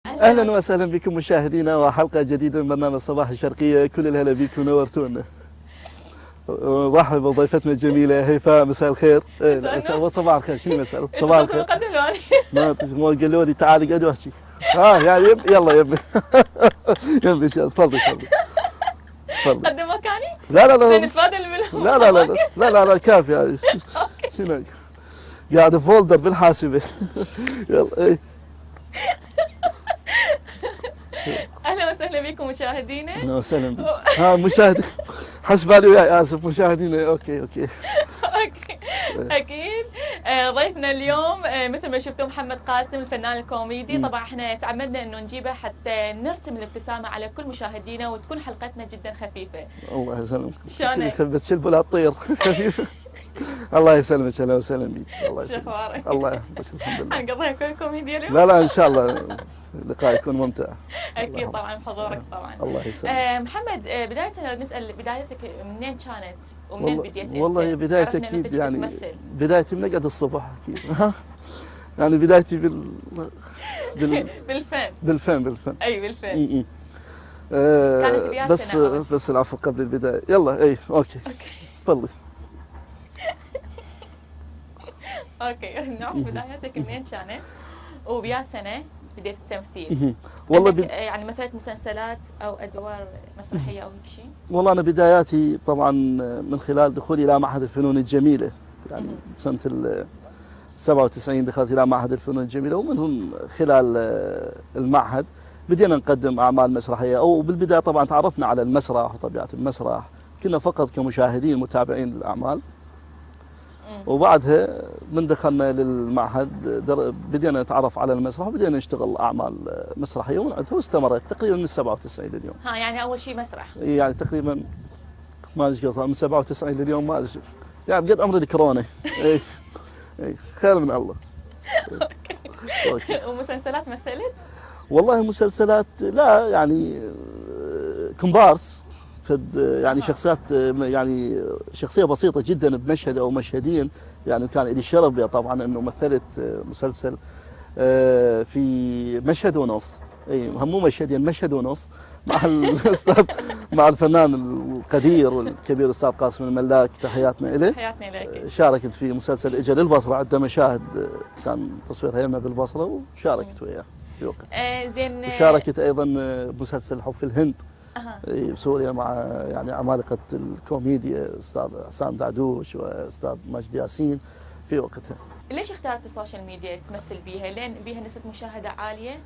اهلا وسهلا بكم مشاهدينا وحلقه جديده من برنامج صباح الشرقيه. كل الهلا بكم ونورتونا. رحب بضيفتنا الجميله هيفاء. مساء الخير. صباح الخير. شنو مساء صباح الخير. ما قالوا لي تعالي قعدوا احكي. يعني يلا يبي يبي تفضلي تفضلي. قدم مكاني؟ لا لا لا نتبادل لا لا لا لا لا لا كافي يعني. شنو قاعد فولدر بالحاسبه. يلا اي. اهلا وسهلا بكم مشاهدينا. اهلا وسهلا بك. مشاهد حسب بالي وياي. اسف مشاهدينا. اوكي اوكي اكيد. ضيفنا اليوم مثل ما شفتوا محمد قاسم الفنان الكوميدي. طبعا احنا تعمدنا انه نجيبه حتى نرسم الابتسامه على كل مشاهدينا وتكون حلقتنا جدا خفيفه. الله يسلمك. شلونك؟ بتشلب ولا تطير خفيفه. الله يسلمك. اهلا وسهلا بك. الله يسلمك. الله يحفظك. الحمد لله. حنقضيها كل كوميديا اليوم. لا ان شاء الله اللقاء يكون ممتع. اكيد طبعا بحضورك طبعا. الله يسلمك. محمد، بداية نسال بدايتك منين كانت ومنين بديت انت؟ والله بدايتي اكيد يعني بدايتي من قد الصبح اكيد. يعني بدايتي بالفن. اي بالفن. كانت بيات بس العفو قبل البدايه. يلا اي اوكي تفضلي. اوكي نعرف بدايتك منين كانت وبيا سنه بديت التمثيل. والله يعني مثلت مسلسلات او ادوار مسرحيه او هيك شيء؟ والله انا بداياتي طبعا من خلال دخولي الى معهد الفنون الجميله. يعني سنه 97 دخلت الى معهد الفنون الجميله، ومن خلال المعهد بدينا نقدم اعمال مسرحيه. او بالبدايه طبعا تعرفنا على المسرح وطبيعه المسرح، كنا فقط كمشاهدين متابعين للاعمال. وبعدها من دخلنا للمعهد بدينا نتعرف على المسرح وبدينا نشتغل اعمال مسرحيه، ومن واستمرت تقريبا من 97 لليوم. يعني اول شيء مسرح. يعني تقريبا ما ادري من 97 لليوم ما ادري يعني قد عمر الكورونا. اي خير من الله. اوكي. ومسلسلات مثلت؟ والله مسلسلات لا يعني كومبارس يعني شخصيات، يعني شخصيه بسيطه جدا بمشهد او مشهدين. يعني كان لي الشرف بها طبعا انه مثلت مسلسل في مشهد ونص. اي مو مشهدين، مشهد ونص مع الاستاذ مع الفنان القدير والكبير الاستاذ قاسم الملاك. تحياتنا اليه. تحياتنا اليك. شاركت في مسلسل اجى للبصره، عده مشاهد كان تصويرها يمنا بالبصره وشاركت وياه في وقت. زين. وشاركت ايضا بمسلسل حب في الهند بسوريا مع يعني عمالقه الكوميديا استاذ حسان دعدوش واستاذ مجد ياسين في وقتها. ليش اختارت السوشيال ميديا تمثل بيها؟ لان بيها نسبه مشاهده عاليه؟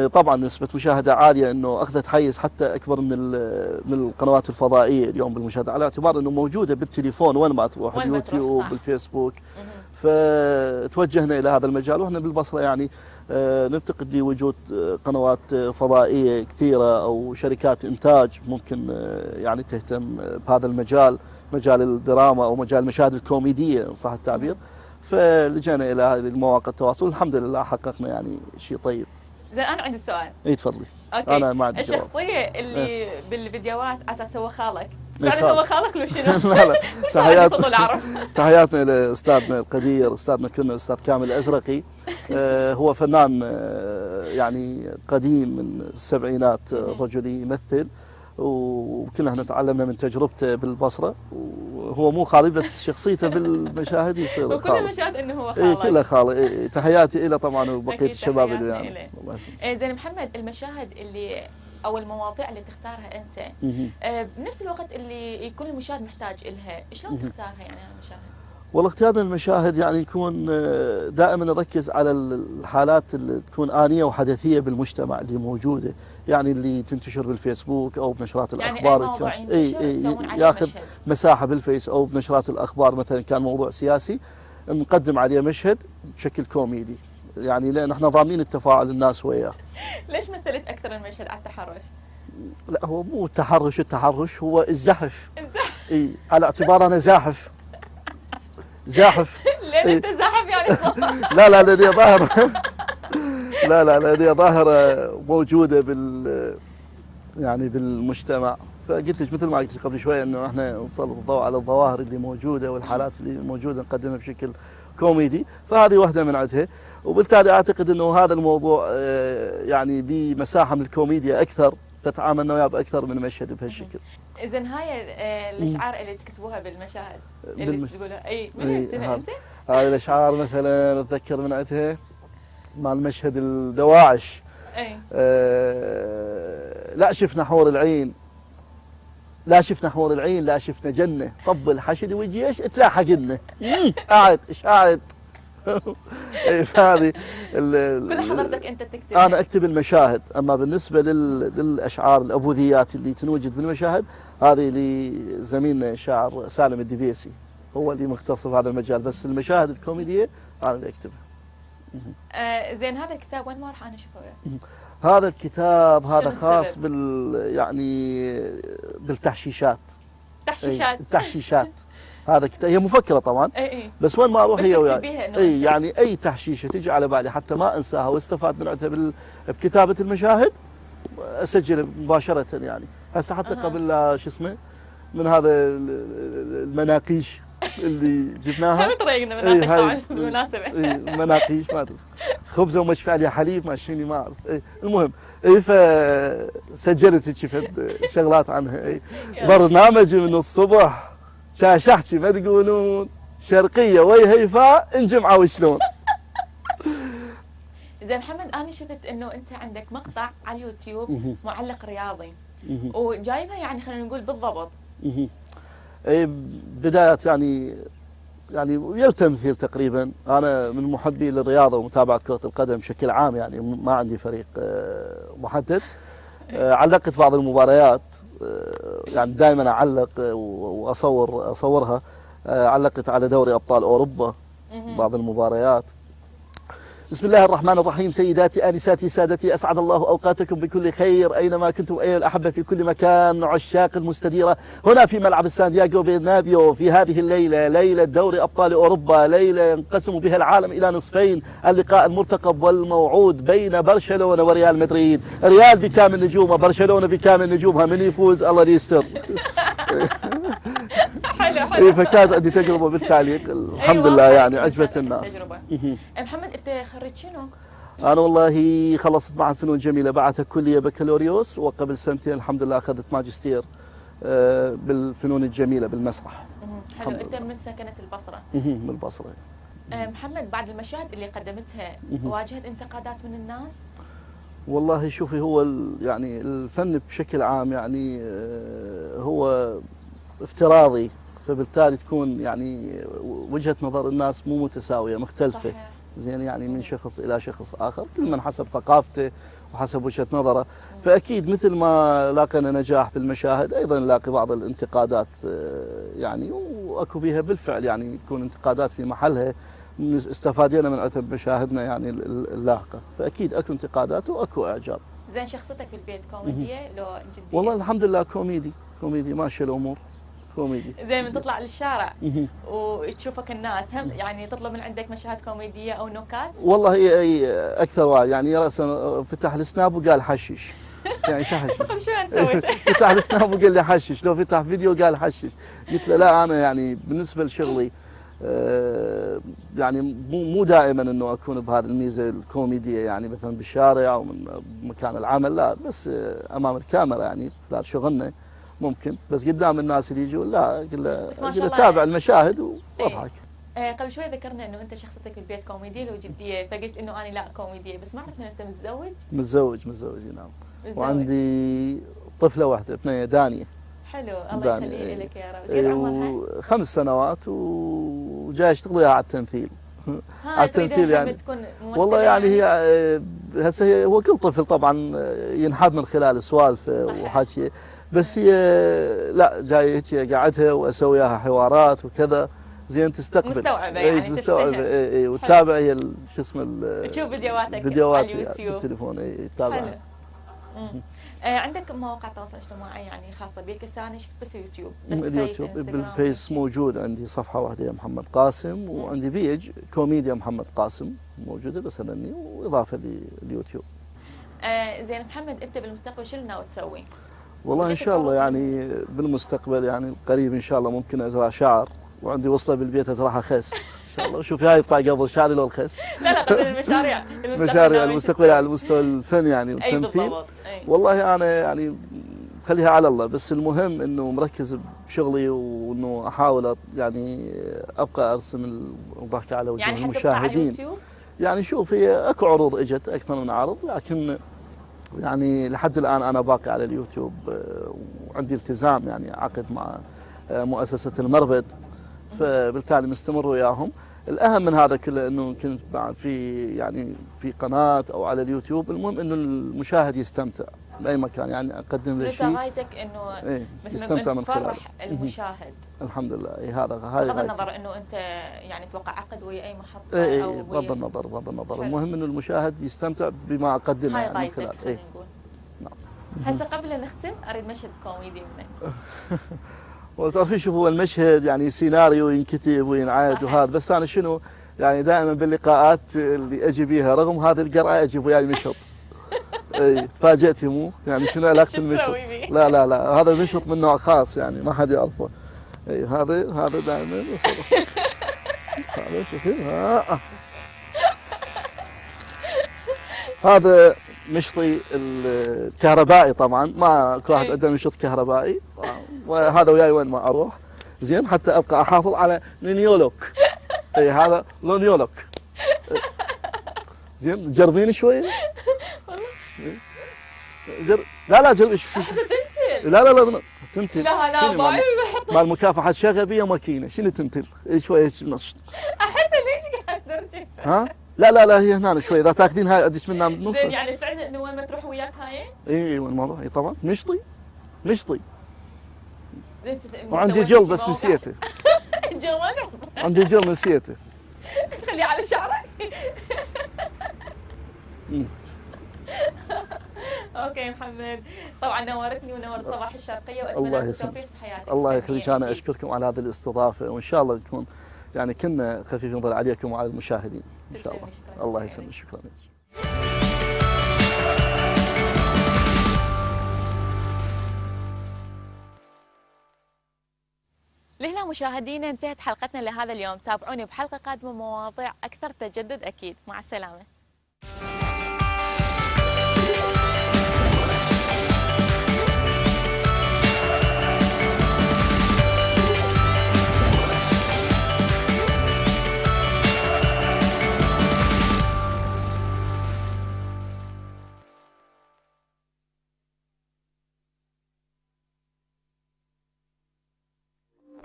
طبعا نسبه مشاهده عاليه، انه اخذت حيز حتى اكبر من القنوات الفضائيه اليوم بالمشاهده، على اعتبار انه موجوده بالتليفون وين ما تروح، اليوتيوب بالفيسبوك. فتوجهنا الى هذا المجال، واحنا بالبصره يعني نفتقد لوجود قنوات فضائيه كثيره او شركات انتاج ممكن يعني تهتم بهذا المجال، مجال الدراما او مجال المشاهد الكوميديه ان صح التعبير. فلجأنا الى هذه المواقع التواصل، والحمد لله حققنا يعني شيء طيب. زين انا عندي سؤال. اي تفضلي. اوكي. انا ما عندي الشخصيه اللي بالفيديوهات اساس هو خالك، فعلا هو خالك لو شنو؟ لا لا تحياتنا تحياتنا لاستاذنا القدير استاذنا كنا الاستاذ كامل الازرقي. هو فنان يعني قديم من السبعينات، رجل يمثل، وكلنا احنا تعلمنا من تجربته بالبصره. وهو مو خالي بس شخصيته بالمشاهد يصير خالي. وكل المشاهد انه هو خالك. كله خالي. تحياتي له طبعا وبقيه الشباب اللي ويانا. زين محمد، المشاهد اللي او المواضيع اللي تختارها انت بنفس الوقت اللي يكون المشاهد محتاج لها، شلون تختارها يعني المشاهد؟ والله اختيار المشاهد يعني يكون دائما نركز على الحالات اللي تكون آنية وحدثية بالمجتمع اللي موجودة، يعني اللي تنتشر بالفيسبوك أو بنشرات الأخبار. يعني ياخذ مساحة بالفيس أو بنشرات الأخبار. مثلا كان موضوع سياسي نقدم عليه مشهد بشكل كوميدي، يعني لأن احنا ضامنين التفاعل الناس وياه. ليش مثلت أكثر المشهد على التحرش؟ لا هو مو التحرش هو الزحف. اي على اعتبار أنا زاحف. لين انت زاحف يعني صح؟ لا لأني ظاهرة لأني ظاهرة موجودة يعني بالمجتمع. فقلت لك مثل ما قلت قبل شوي انه احنا نسلط الضوء على الظواهر اللي موجودة والحالات اللي موجودة نقدمها بشكل كوميدي، فهذه واحدة من عندها. وبالتالي اعتقد انه هذا الموضوع يعني بمساحه من الكوميديا اكثر، فتعاملنا وياه باكثر من مشهد بهالشكل. اذا هاي الاشعار اللي تكتبوها بالمشاهد اللي تقولها اي من يكتبها انت؟ هاي الاشعار مثلا اتذكر من عندها مال مشهد الدواعش. اي لا شفنا حور العين، لا شفنا حور العين، لا شفنا جنه، طب الحشد والجيش تلاحق لنا. قاعد ايش قاعد. هذه كل حضرتك انت تكتب؟ انا اكتب المشاهد، اما بالنسبه للاشعار الابوذيات اللي تنوجد بالمشاهد هذه لزميلنا الشاعر سالم الدبيسي، هو اللي مختص في هذا المجال، بس المشاهد الكوميديه انا اللي اكتبها. زين هذا الكتاب وين ما راح انا اشوفه؟ هذا الكتاب هذا شنو خاص السبب؟ يعني بالتحشيشات. تحشيشات. التحشيشات. هذا كتاب، هي مفكره طبعا، اي بس وين ما اروح بس هي تكتب وياي. بيها إنه اي أنت. يعني اي تحشيشه تجي على بالي حتى ما انساها واستفاد من عندها بكتابه المشاهد اسجل مباشره يعني. هسه حتى قبل لا شو اسمه من هذا المناقيش اللي جبناها. هم طريقنا مناقش طبعا بالمناسبه. اي مناقيش ما ادري، خبزه ومشفي عليها حليب ماشيني ما اعرف. المهم اي فسجلت هيك شغلات عنها. اي برنامج من الصبح شاشحكي ما تقولون شرقيه وي هيفاء انجمعه وشلون. زين محمد انا شفت انه انت عندك مقطع على اليوتيوب معلق رياضي وجايبها يعني خلينا نقول بالضبط. اي بدايه يعني ويا التمثيل تقريبا، انا من محبي للرياضه ومتابعه كره القدم بشكل عام، يعني ما عندي فريق محدد. علقت بعض المباريات، يعني دائما اعلق واصورها. علقت على دوري ابطال اوروبا بعض المباريات. بسم الله الرحمن الرحيم. سيداتي آنساتي سادتي، أسعد الله أوقاتكم بكل خير أينما كنتم أيها الأحبة في كل مكان. عشاق المستديرة هنا في ملعب سانتياغو برنابيو في هذه الليلة، ليلة دوري أبطال أوروبا، ليلة ينقسم بها العالم إلى نصفين. اللقاء المرتقب والموعود بين برشلونة وريال مدريد. ريال بكامل نجومه، برشلونة بكامل نجومها، من يفوز الله يستر. حلو. فكانت عندي تجربة بالتعليق الحمد لله، يعني عجبت الناس. تجربة. محمد انت خريج شنو؟ أنا والله خلصت معهد فنون جميلة، بعدها كلية بكالوريوس، وقبل سنتين الحمد لله أخذت ماجستير بالفنون الجميلة بالمسرح. حلو. أنت من سكنة البصرة؟ من البصرة. محمد بعد المشاهد اللي قدمتها واجهت انتقادات من الناس؟ والله شوفي، هو يعني الفن بشكل عام يعني هو افتراضي، فبالتالي تكون يعني وجهة نظر الناس مو متساوية، مختلفة. صحيح. زين يعني من شخص إلى شخص آخر، كل من حسب ثقافته وحسب وجهة نظره. فأكيد مثل ما لاقينا نجاح بالمشاهد أيضا نلاقي بعض الانتقادات، يعني وأكو بها بالفعل يعني تكون انتقادات في محلها، استفادينا من عتب مشاهدنا يعني اللاحقة، فأكيد أكو انتقادات وأكو إعجاب. زين شخصيتك بالبيت كوميدية لو جدية؟ والله الحمد لله كوميدي ماشية الأمور. كوميدي. زي من تطلع للشارع وتشوفك الناس هم يعني تطلب من عندك مشاهد كوميدية أو نكات؟ والله هي أكثر واحد يعني رأسا فتح السناب وقال حشش. يعني شحش. طيب شو أنا سويت؟ فتح السناب وقال لي حشش، لو فتح فيديو قال حشش. قلت له لا أنا يعني بالنسبة لشغلي يعني مو دائما انه اكون بهذه الميزه الكوميديه، يعني مثلا بالشارع او من مكان العمل، لا بس امام الكاميرا يعني خلال شغلنا ممكن، بس قدام الناس اللي يجوا لا اقول له تابع المشاهد واضحك. قبل شوي ذكرنا انه انت شخصيتك بالبيت كوميديه لو جديه، فقلت انه انا لا كوميديه، بس ما عرفت انت متزوج؟ متزوج نعم. وعندي طفله واحده ابنيه دانيه. حلو، الله يخليه لك يا رب. قد عمرها؟ 5 سنوات وجاي اشتغل وياها على التمثيل. على التمثيل يعني تكون والله يعني هي هسه هو كل طفل طبعا ينحب من خلال السوالف وحكي، بس هي لا جاي هيك قاعدها واسوي وياها حوارات وكذا، زين تستقبل مستوعبه يعني مستوعبه اي وتتابع هي شو اسمه تشوف فيديوهاتك على اليوتيوب بالتليفون اي تتابعها. عندك مواقع تواصل اجتماعي يعني خاصه بك؟ هسه انا شفت بس يوتيوب، بس اليوتيوب بالفيس موجود عندي صفحه واحده يا محمد قاسم، وعندي بيج كوميديا محمد قاسم موجوده بس هذني، واضافه لليوتيوب. زين محمد انت بالمستقبل شنو ناوي تسوي؟ والله ان شاء الله يعني بالمستقبل يعني القريب ان شاء الله ممكن ازرع شعر، وعندي وصله بالبيت ازرعها خس ان شاء الله. شوفي هاي يطلع قبل شعري لو الخس. لا قصدي المشاريع مشاريع المستقبل على مستوى الفن يعني اي والتمثيل. بالضبط. والله انا يعني خليها على الله، بس المهم انه مركز بشغلي وانه احاول يعني ابقى ارسم الضحكه على وجوه يعني المشاهدين. حتى على اليوتيوب؟ يعني شوف هي اكو عروض اجت اكثر من عرض، لكن يعني لحد الان انا باقي على اليوتيوب، وعندي التزام يعني عقد مع مؤسسه المربد، فبالتالي مستمر وياهم. الاهم من هذا كله انه كنت بعد في قناه او على اليوتيوب، المهم انه المشاهد يستمتع باي مكان، يعني اقدم له انت شيء غايتك انه يستمتع من خلاله. تفرح المشاهد. الحمد لله. هذا هاي بغض النظر انه انت يعني توقع عقد ويا اي محطه او بغض النظر المهم انه المشاهد يستمتع بما اقدمه هاي يعني من غايتك خلال. خلينا نقول. نعم. هسه قبل لا نختم اريد مشهد كوميدي منك. وتعرفين شوف هو المشهد يعني سيناريو ينكتب وينعاد وهذا، بس انا شنو يعني دائما باللقاءات اللي اجي بيها رغم هذه القرعه اجيب وياي مشط. اي تفاجئتي مو؟ يعني شنو علاقه المشط؟ لا هذا مشط من نوع خاص يعني ما حد يعرفه. اي هذا دائما هذا شوفي هذا مشطي الكهربائي، طبعا ما كل واحد عنده مشط كهربائي، وهذا وياي وين ما اروح زين حتى ابقى احافظ على نيولوك. اي هذا لونيولوك. زين جربين شويه. لا جرب لا تنتل. لا مال مكافحه شغبيه ماكينه شنو تنتل شويه نشط. احس ليش قاعد ترجع؟ ها لا هي هنا شوي اذا تاخذين هاي ادش منها من نص. زين يعني فعلا انه وين ما تروح وياك هاي؟ اي وين ما اروح اي طبعا مشطي. وعندي جل بس نسيته. جل عندي جل نسيته. خليه على شعرك. اوكي محمد، طبعا نورتني ونور صباح الشرقيه، واتمنى لك التوفيق في حياتك. الله يخليك، انا اشكركم على هذه الاستضافه، وان شاء الله نكون يعني كنا خفيف نظر عليكم وعلى المشاهدين ان شاء الله. الله يسلمك، شكرا. لهنا مشاهدينا انتهت حلقتنا لهذا اليوم، تابعوني بحلقه قادمه مواضيع اكثر تجدد اكيد. مع السلامه.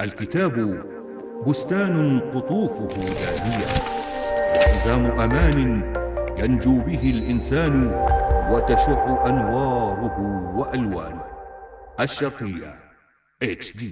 الكتاب بستان قطوفه دانية، وحزام أمان ينجو به الإنسان وتشع أنواره وألوانه. الشرقية HD.